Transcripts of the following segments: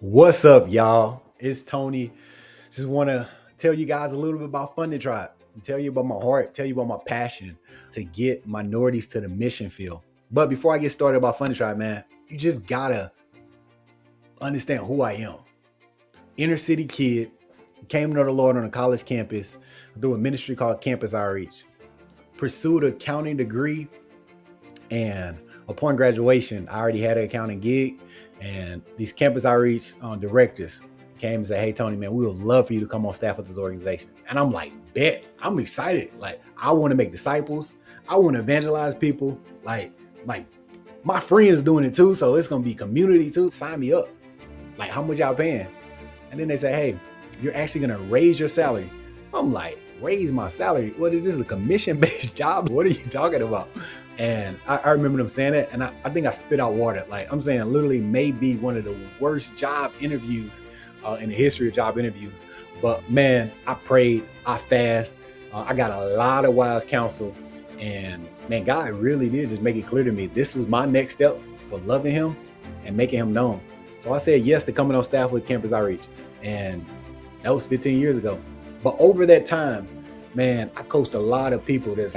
What's up, y'all? It's Tony. Just want to tell you guys a little bit about FundingTribe and tell you about my heart, tell you about my passion to get minorities to the mission field. But before I get started about FundingTribe, man, you just gotta understand who I am. Inner city kid, came to know the Lord on a college campus through a ministry called Campus Outreach. Pursued an accounting degree, and upon graduation, I already had an accounting gig. And these Campus Outreach directors came and said, "Hey, Tony, man, we would love for you to come on staff with this organization." And I'm like, bet, I'm excited. Like, I want to make disciples. I want to evangelize people. Like my friends doing it too. So it's going to be community too. Sign me up. Like, how much y'all paying? And then they say, "Hey, you're actually going to raise your salary." I'm like, raise my salary? What is this, a commission-based job? What are you talking about? And I remember them saying that, and I think I spit out water. Like, I'm saying, literally maybe one of the worst job interviews in the history of job interviews. But man, I prayed, I fasted, I got a lot of wise counsel, and man, God really did just make it clear to me this was my next step for loving Him and making Him known. So I said yes to coming on staff with Campus Outreach, and that was 15 years ago. But over that time, man, I coached a lot of people that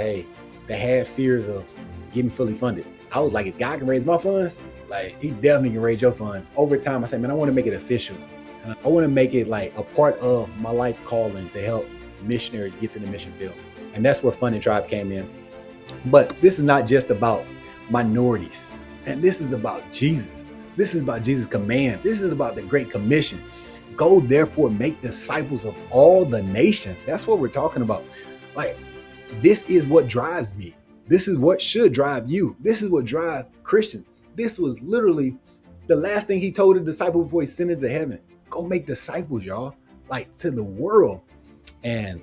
had fears of getting fully funded. I was like, if God can raise my funds, like, He definitely can raise your funds. Over time, I said, man, I want to make it official. And I want to make it like a part of my life calling to help missionaries get to the mission field. And that's where FundingTribe came in. But this is not just about minorities. And this is about Jesus. This is about Jesus' command. This is about the Great Commission. Go, therefore, make disciples of all the nations. That's what we're talking about. Like, this is what drives me. This is what should drive you. This is what drives Christians. This was literally the last thing He told the disciple before He sent into heaven. Go make disciples, y'all, like, to the world. And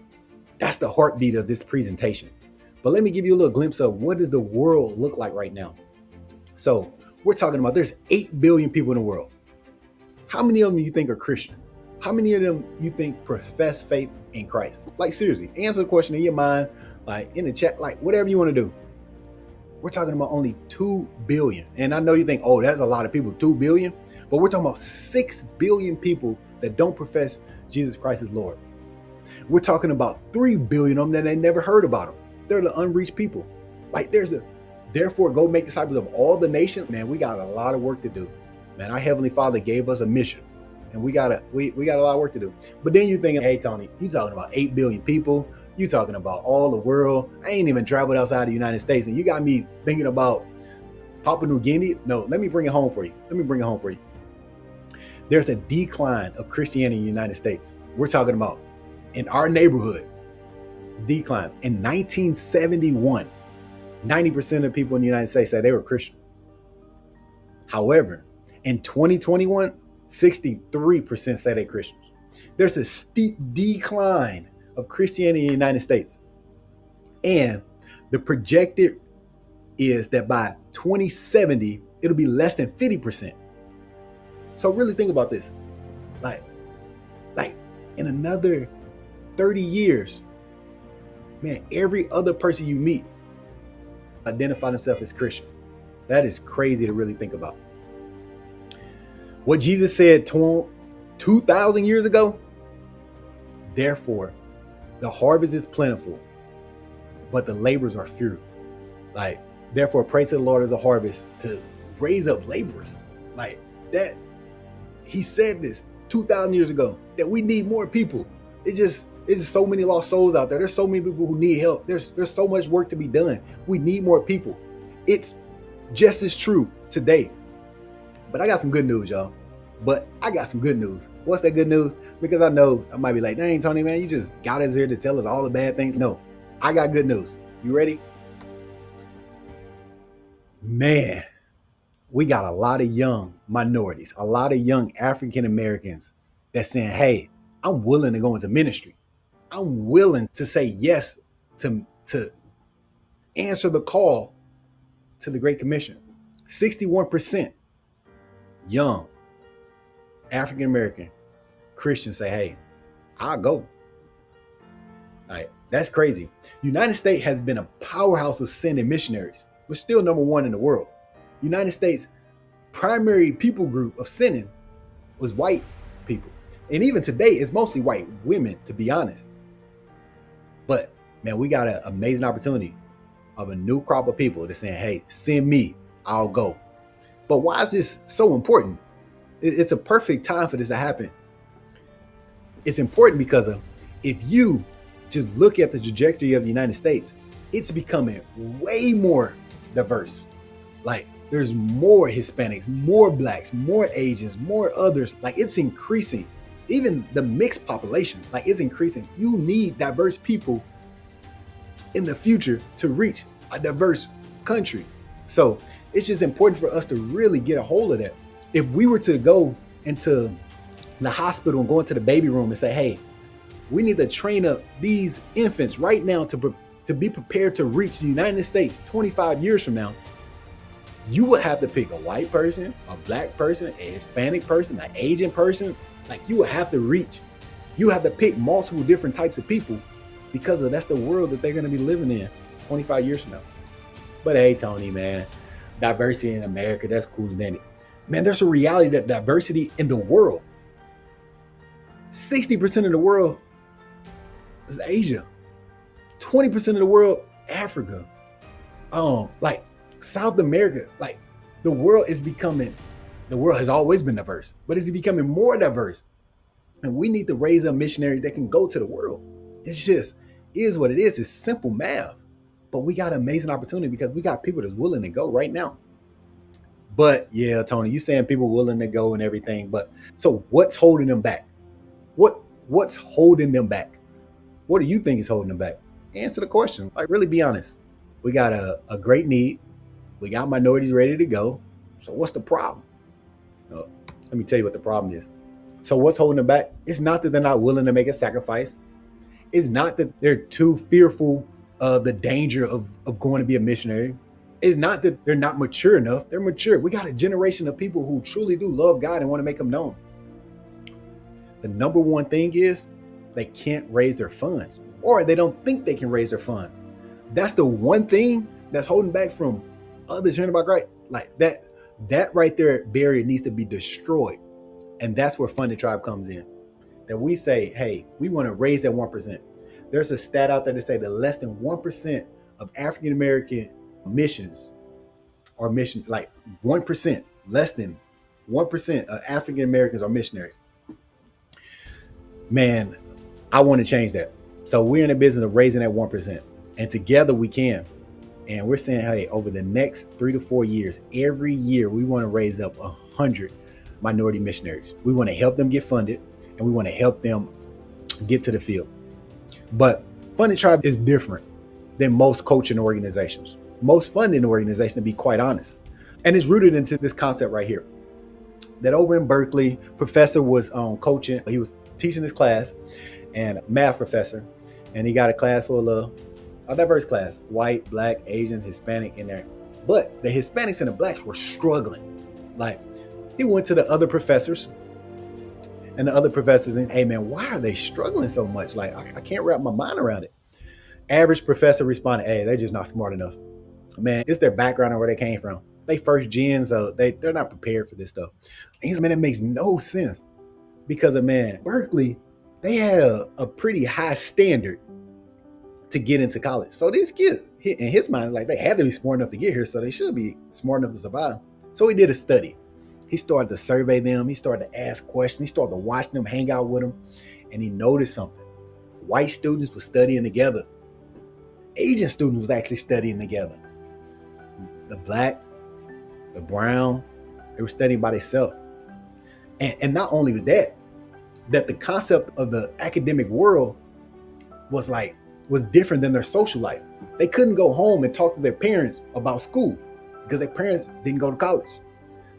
that's the heartbeat of this presentation. But let me give you a little glimpse of what does the world look like right now. So we're talking about there's 8 billion people in the world. How many of them you think are Christian? How many of them you think profess faith in Christ? Like, seriously, answer the question in your mind, like in the chat, like whatever you want to do. We're talking about only 2 billion. And I know you think, oh, that's a lot of people, 2 billion. But we're talking about 6 billion people that don't profess Jesus Christ as Lord. We're talking about 3 billion of them that they never heard about Him. They're the unreached people. Like, therefore, go make disciples of all the nations. Man, we got a lot of work to do. Man, our Heavenly Father gave us a mission, and we got a lot of work to do. But then you're thinking, hey, Tony, you talking about 8 billion people. You talking about all the world. I ain't even traveled outside the United States, and you got me thinking about Papua New Guinea. No, let me bring it home for you. There's a decline of Christianity in the United States. We're talking about in our neighborhood, decline. In 1971, 90% of people in the United States said they were Christian. However, in 2021, 63% say they're Christians. There's a steep decline of Christianity in the United States. And the projected is that by 2070, it'll be less than 50%. So really think about this. Like in another 30 years, man, every other person you meet identify themselves as Christian. That is crazy to really think about. What Jesus said 2,000 years ago, therefore, the harvest is plentiful, but the laborers are few. Like, therefore, pray to the Lord of the harvest to raise up laborers. Like that, He said this 2,000 years ago, that we need more people. It's just so many lost souls out there. There's so many people who need help. There's so much work to be done. We need more people. It's just as true today. But I got some good news, y'all. What's that good news? Because I know I might be like, dang, Tony, man, you just got us here to tell us all the bad things. No, I got good news. You ready? Man, we got a lot of young minorities, a lot of young African Americans that's saying, hey, I'm willing to go into ministry. I'm willing to say yes to answer the call to the Great Commission. 61% young African American Christians say, hey, I'll go. All right, that's crazy. United States has been a powerhouse of sending missionaries. We're still number 1 in the world. United States primary people group of sending was white people. And even today, it's mostly white women, to be honest. But man, we got an amazing opportunity of a new crop of people that's saying, hey, send me, I'll go. But why is this so important? It's a perfect time for this to happen. It's important because of, if you just look at the trajectory of the United States, it's becoming way more diverse. Like, there's more Hispanics, more Blacks, more Asians, more others. Like, it's increasing. Even the mixed population, like, it's increasing. You need diverse people in the future to reach a diverse country. So it's just important for us to really get a hold of that. If we were to go into the hospital and go into the baby room and say, hey, we need to train up these infants right now to be prepared to reach the United States 25 years from now, you would have to pick a white person, a Black person, a Hispanic person, an Asian person. Like, you would have to reach. You have to pick multiple different types of people, because that's the world that they're going to be living in 25 years from now. But hey, Tony, man, diversity in America, that's cool and dandy. Man, there's a reality that diversity in the world, 60% of the world is Asia, 20% of the world, Africa, like South America. Like, the world has always been diverse, but it's becoming more diverse. And we need to raise up missionaries that can go to the world. It's just is what it is. It's simple math. But we got an amazing opportunity because we got people that's willing to go right now. But yeah, Tony, you saying people willing to go and everything. But so what's holding them back? What's holding them back? What do you think is holding them back? Answer the question. Like, really be honest. We got a great need. We got minorities ready to go. So what's the problem? Let me tell you what the problem is. So what's holding them back? It's not that they're not willing to make a sacrifice. It's not that they're too fearful of the danger of going to be a missionary. It's not that they're not mature enough. They're mature. We got a generation of people who truly do love God and want to make him known. The number one thing is they can't raise their funds, or they don't think they can raise their fund. That's the one thing that's holding back from others hearing about Christ. Like that right there, barrier needs to be destroyed. And that's where FundingTribe comes in. That we say, hey, we want to raise that 1%. There's a stat out there to say that less than 1% of African American missions or mission, like 1%, less than 1% of African Americans are missionaries. Man, I want to change that. So we're in the business of raising that 1%, and together we can. And we're saying, hey, over the next 3 to 4 years, every year we want to raise up 100 minority missionaries. We want to help them get funded, and we want to help them get to the field. But FundingTribe is different than most coaching organizations, most funding organizations, to be quite honest. And it's rooted into this concept right here. That over in Berkeley, professor was coaching. He was teaching his class, and math professor, and he got a class full of a diverse class, white, Black, Asian, Hispanic in there. But the Hispanics and the Blacks were struggling. Like, he went to the other professors, and the other professors and said, hey man, why are they struggling so much? Like, I can't wrap my mind around it. Average professor responded, hey, they're just not smart enough. Man, it's their background and where they came from. They first gen, so they're not prepared for this stuff. And he's, man, it makes no sense. Because of, man, Berkeley, they had a pretty high standard to get into college. So these kids, in his mind, like, they had to be smart enough to get here, so they should be smart enough to survive. So he did a study. He started to survey them. He started to ask questions. He started to watch them, hang out with them. And he noticed something. White students were studying together. Asian students was actually studying together. The Black, the brown, they were studying by themselves. And not only was that the concept of the academic world was different than their social life. They couldn't go home and talk to their parents about school because their parents didn't go to college.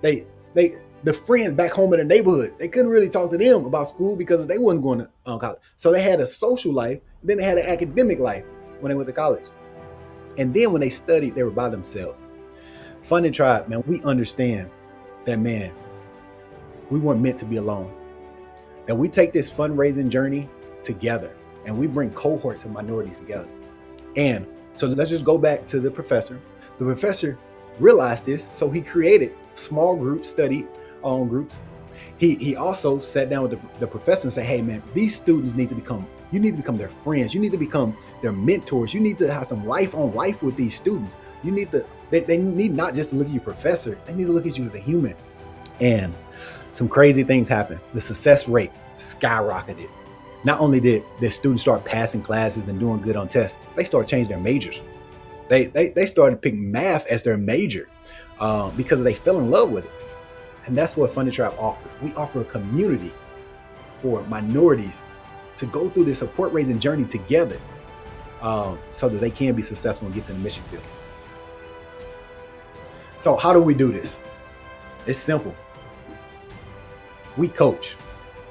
The friends back home in their neighborhood, they couldn't really talk to them about school because they wasn't going to college. So they had a social life, then they had an academic life when they went to college. And then when they studied, they were by themselves. FundingTribe, man, we understand that, man, we weren't meant to be alone. That we take this fundraising journey together, and we bring cohorts of minorities together. And so let's just go back to the professor. The professor realized this, so he created small groups, study groups, He also sat down with the professor and said, hey man, these students need to become, you need to become their friends. You need to become their mentors. You need to have some life on life with these students. You need to, they need not just to look at you professor, they need to look at you as a human. And some crazy things happened. The success rate skyrocketed. Not only did the students start passing classes and doing good on tests, they started changing their majors. They started picking math as their major because they fell in love with it. And that's what FundingTribe offers. We offer a community for minorities to go through this support raising journey together so that they can be successful and get to the mission field. So how do we do this? It's simple. We coach.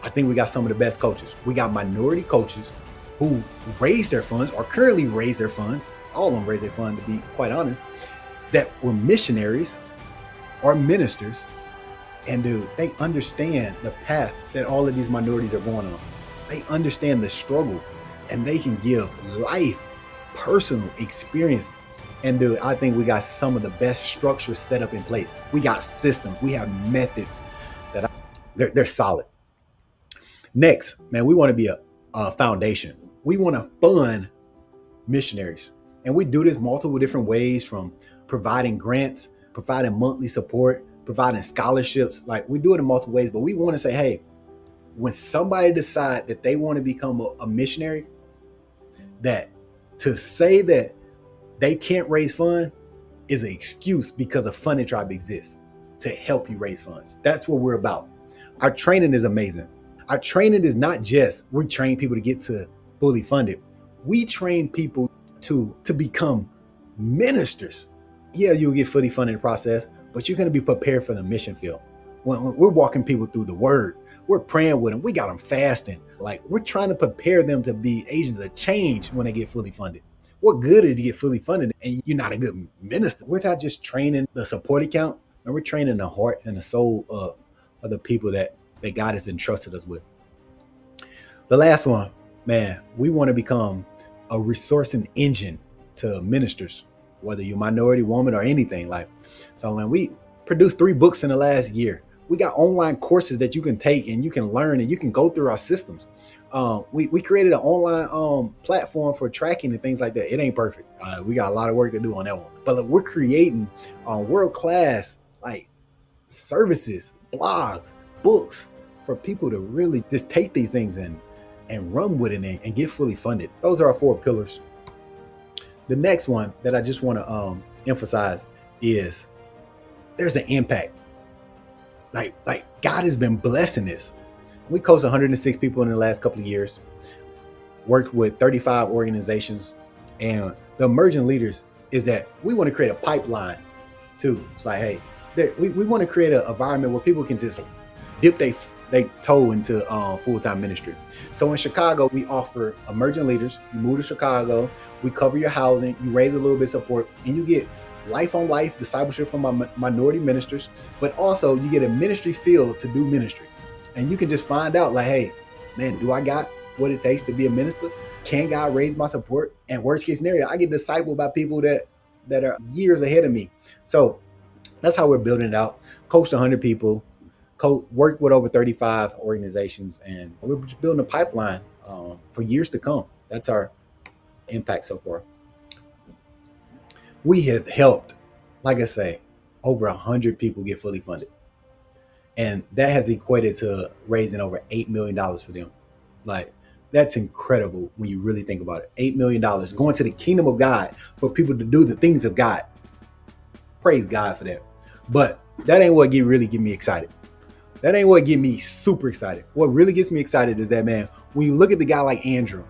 I think we got some of the best coaches. We got minority coaches who raise their funds or currently raise their funds. All of them raise their fund, to be quite honest, that were missionaries or ministers. And dude, they understand the path that all of these minorities are going on. They understand the struggle and they can give life, personal experiences. And dude, I think we got some of the best structures set up in place. We got systems, we have methods that they're solid. Next, man, we want to be a foundation. We want to fund missionaries. And we do this multiple different ways, from providing grants, providing monthly support, providing scholarships. Like, we do it in multiple ways, but we want to say, hey, when somebody decide that they want to become a missionary, that to say that they can't raise funds is an excuse, because a FundingTribe exists to help you raise funds. That's what we're about. Our training is amazing. Our training is not just, we train people to get to fully funded. We train people to become ministers. Yeah, you'll get fully funded in the process, but you're going to be prepared for the mission field. When we're walking people through the word, we're praying with them. We got them fasting. Like, we're trying to prepare them to be agents of change when they get fully funded. What good if you get fully funded and you're not a good minister? We're not just training the support account, and we're training the heart and the soul of the people that God has entrusted us with. The last one, man, we want to become a resourcing engine to ministers, whether you're minority, woman, or anything. Like, so when we produced 3 books in the last year, we got online courses that you can take and you can learn and you can go through our systems. We created an online platform for tracking and things like that. It ain't perfect. We got a lot of work to do on that one, but we're creating world-class like services, blogs, books for people to really just take these things and run with it and get fully funded. Those are our 4 pillars. The next one that I just want to emphasize is there's an impact. Like God has been blessing this. We coached 106 people in the last couple of years, worked with 35 organizations, and the emerging leaders is that we want to create a pipeline too. It's like, hey, we want to create an environment where people can just dip they toe into full-time ministry. So in Chicago, we offer emerging leaders. You move to Chicago, we cover your housing, you raise a little bit of support, and you get life on life discipleship from my minority ministers, but also you get a ministry field to do ministry. And you can just find out like, hey, man, do I got what it takes to be a minister? Can God raise my support? And worst case scenario, I get discipled by people that are years ahead of me. So that's how we're building it out. Coached 100 people, worked with over 35 organizations, and we're just building a pipeline for years to come. That's our impact so far. We have helped, like I say, over 100 people get fully funded. And that has equated to raising over $8 million for them. Like, that's incredible when you really think about it. $8 million going to the kingdom of God for people to do the things of God. Praise God for that. But that ain't what really get me excited. That ain't what get me super excited. What really gets me excited is that, man, when you look at the guy like Andrew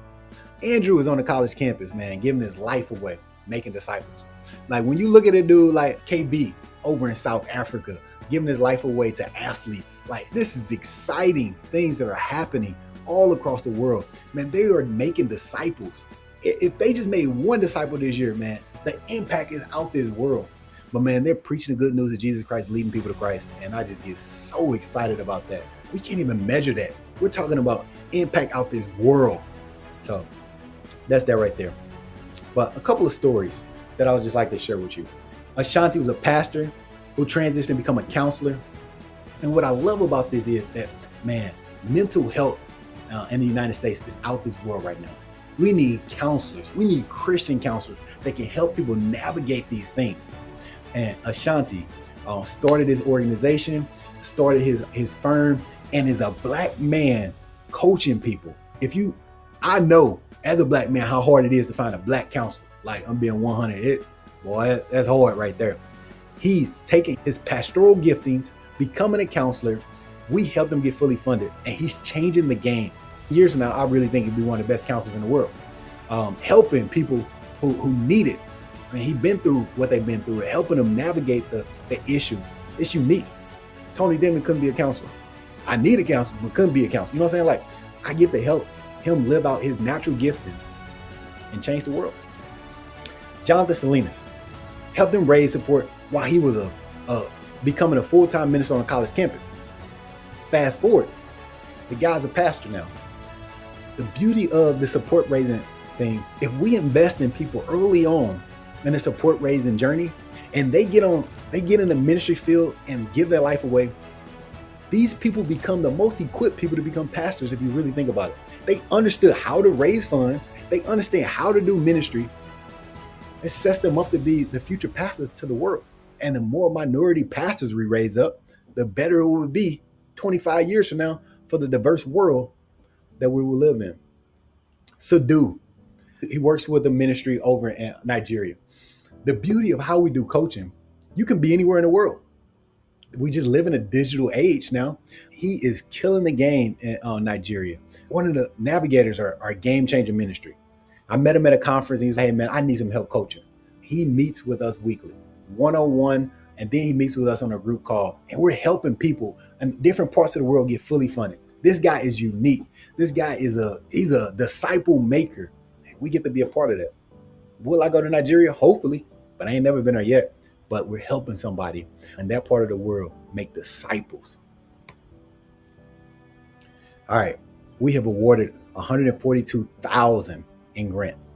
is on the college campus, man, giving his life away, making disciples. Like, when you look at a dude like KB over in South Africa, giving his life away to athletes, like, this is exciting things that are happening all across the world. Man, they are making disciples. If they just made 1 disciple this year, man, the impact is out this world. But man, they're preaching the good news of Jesus Christ, leading people to Christ. And I just get so excited about that. We can't even measure that. We're talking about impact out this world. So that's that right there. But a couple of stories that I would just like to share with you. Ashanti was a pastor who transitioned to become a counselor. And what I love about this is that, man, mental health in the United States is out this world right now. We need counselors. We need Christian counselors that can help people navigate these things. And Ashanti started his organization, started his firm, and is a Black man coaching people. I know as a Black man how hard it is to find a Black counselor. Like, I'm being 100. Boy, that's hard right there. He's taking his pastoral giftings, becoming a counselor. We helped him get fully funded, and he's changing the game. Years now, I really think he'd be one of the best counselors in the world, helping people who need it. I mean, he's been through what they've been through, helping them navigate the issues. It's unique. Tony Denman couldn't be a counselor. I need a counselor, but couldn't be a counselor. You know what I'm saying? Like, I get to help him live out his natural gifting and change the world. Jonathan Salinas helped him raise support while he was becoming a full-time minister on a college campus. Fast forward, the guy's a pastor now. The beauty of the support raising thing, if we invest in people early on in the support raising journey, and they get in the ministry field and give their life away, these people become the most equipped people to become pastors if you really think about it. They understood how to raise funds. They understand how to do ministry. It sets them up to be the future pastors to the world. And the more minority pastors we raise up, the better it will be 25 years from now for the diverse world that we will live in. Sadu, he works with the ministry over in Nigeria. The beauty of how we do coaching, you can be anywhere in the world. We just live in a digital age now. He is killing the game in Nigeria. One of the navigators are Game Changer Ministry. I met him at a conference and he was like, hey man, I need some help coaching. He meets with us weekly, one-on-one, and then he meets with us on a group call. And we're helping people in different parts of the world get fully funded. This guy is unique. This guy he's a disciple maker. We get to be a part of that. Will I go to Nigeria? Hopefully, but I ain't never been there yet. But we're helping somebody in that part of the world make disciples. All right, we have awarded 142,000 in grants.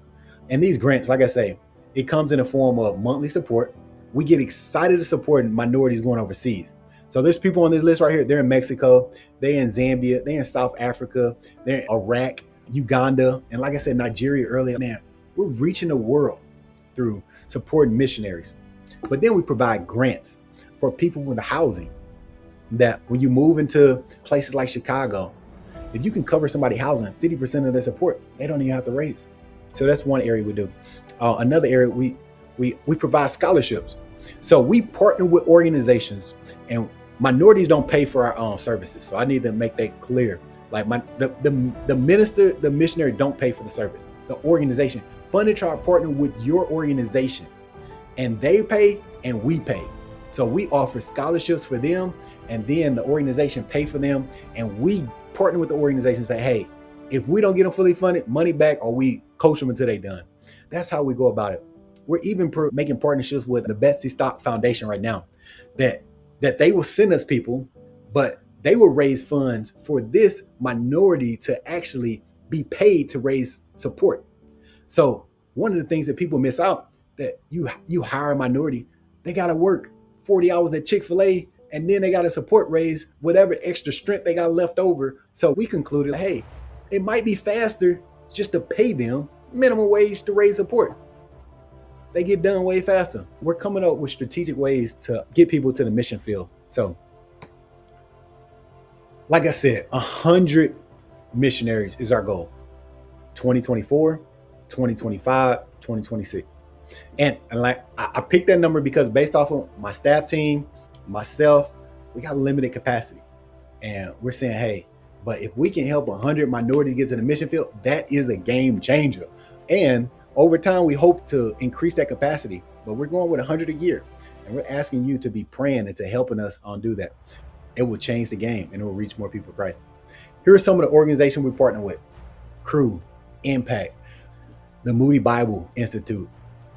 And these grants, like I say, it comes in the form of monthly support. We get excited to support minorities going overseas. So there's people on this list right here. They're in Mexico, they're in Zambia, they're in South Africa, they're in Iraq, Uganda, and like I said, Nigeria earlier. Man, we're reaching the world through supporting missionaries. But then we provide grants for people with the housing, that when you move into places like Chicago, if you can cover somebody's housing, 50% of their support, they don't even have to raise. So that's one area we do. Another area, we provide scholarships. So we partner with organizations, and minorities don't pay for our own services. So I need to make that clear. Like the minister, the missionary don't pay for the service. The organization, FundingTribe partner with your organization, and they pay and we pay. So we offer scholarships for them, and then the organization pay for them, and we partner with the organization and say, hey, if we don't get them fully funded, money back, or we coach them until they're done. That's how we go about it. We're even making partnerships with the Betsy Stock Foundation right now, that they will send us people, but they will raise funds for this minority to actually be paid to raise support. So one of the things that people miss out, that you hire a minority, they got to work 40 hours at Chick-fil-A, and then they got to support raise whatever extra strength they got left over. So we concluded, hey, it might be faster just to pay them minimum wage to raise support. They get done way faster. We're coming up with strategic ways to get people to the mission field. So, like I said, 100 missionaries is our goal. 2024, 2025, 2026. And like I picked that number because based off of my staff team, myself, we got limited capacity. And we're saying, hey, but if we can help 100 minorities get to the mission field, that is a game changer. And over time, we hope to increase that capacity, but we're going with 100 a year. And we're asking you to be praying and to helping us do that. It will change the game and it will reach more people for Christ. Here are some of the organizations we partner with: Crew, Impact, the Moody Bible Institute,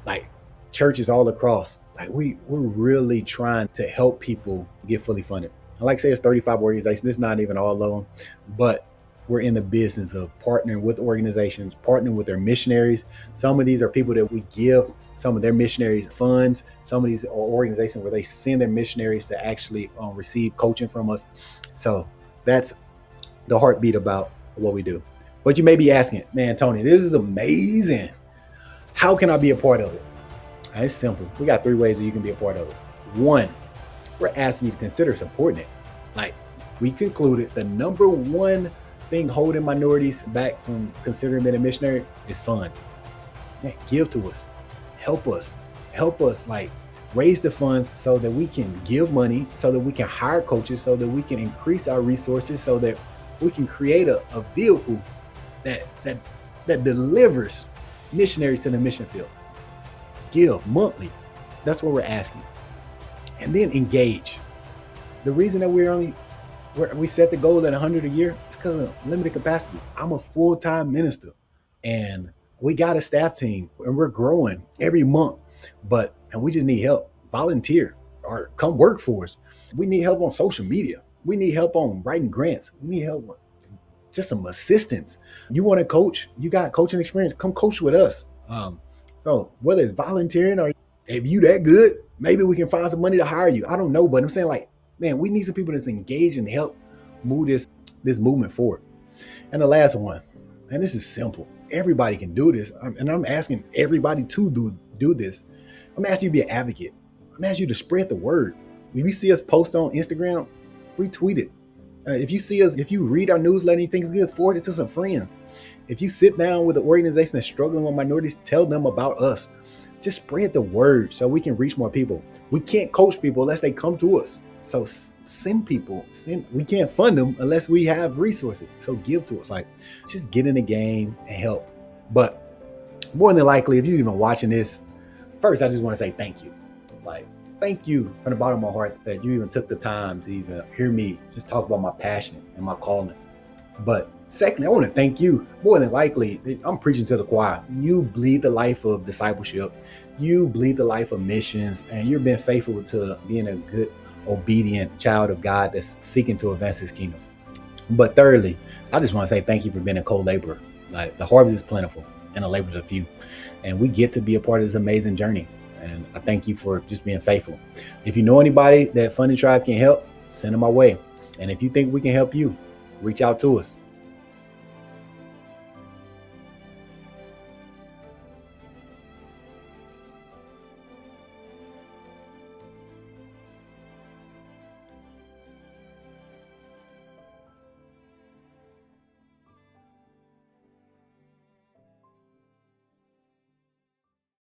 like churches all across. Like we're really trying to help people get fully funded. I like to say it's 35 organizations. It's not even all of them, but we're in the business of partnering with organizations, partnering with their missionaries. Some of these are people that we give some of their missionaries funds. Some of these are organizations where they send their missionaries to actually receive coaching from us. So that's the heartbeat about what we do. But you may be asking, man, Tony, this is amazing. How can I be a part of it? And it's simple. We got 3 ways that you can be a part of it. 1, we're asking you to consider supporting it. Like we concluded, the number 1 thing holding minorities back from considering being a missionary is funds. Man, give to us, help us like raise the funds so that we can give money, so that we can hire coaches, so that we can increase our resources, so that we can create a vehicle that delivers missionaries to the mission field. Give monthly. That's what we're asking. And then engage. The reason that we set the goal at 100 a year is because of limited capacity. I'm a full-time minister and we got a staff team and we're growing every month, and we just need help. Volunteer or come work for us. We need help on social media. We need help on writing grants. We need help, just some assistance. You want to coach? You got coaching experience? Come coach with us. So whether it's volunteering or if you that good, maybe we can find some money to hire you. I don't know, but I'm saying like, man, we need some people that's engaged and help move this movement forward. And the last one, and this is simple. Everybody can do this. And I'm asking everybody to do this. I'm asking you to be an advocate. I'm asking you to spread the word. When you see us post on Instagram, retweet it. If you read our newsletter and you think it's good, forward it to some friends. If you sit down with an organization that's struggling with minorities, tell them about us. Just spread the word so we can reach more people. We can't coach people unless they come to us. So send people. We can't fund them unless we have resources. So give to us. Like, just get in the game and help. But more than likely, if you're even watching this, first, I just want to say thank you. Like, thank you from the bottom of my heart that you even took the time to even hear me just talk about my passion and my calling. But secondly, I want to thank you. More than likely, I'm preaching to the choir. You bleed the life of discipleship. You bleed the life of missions, and you've been faithful to being a good, obedient child of God that's seeking to advance his kingdom. But thirdly, I just want to say thank you for being a co-laborer. Like, the harvest is plentiful and the laborers are few, and we get to be a part of this amazing journey. And I thank you for just being faithful. If you know anybody that FundingTribe can help, send them our way. And if you think we can help you, reach out to us.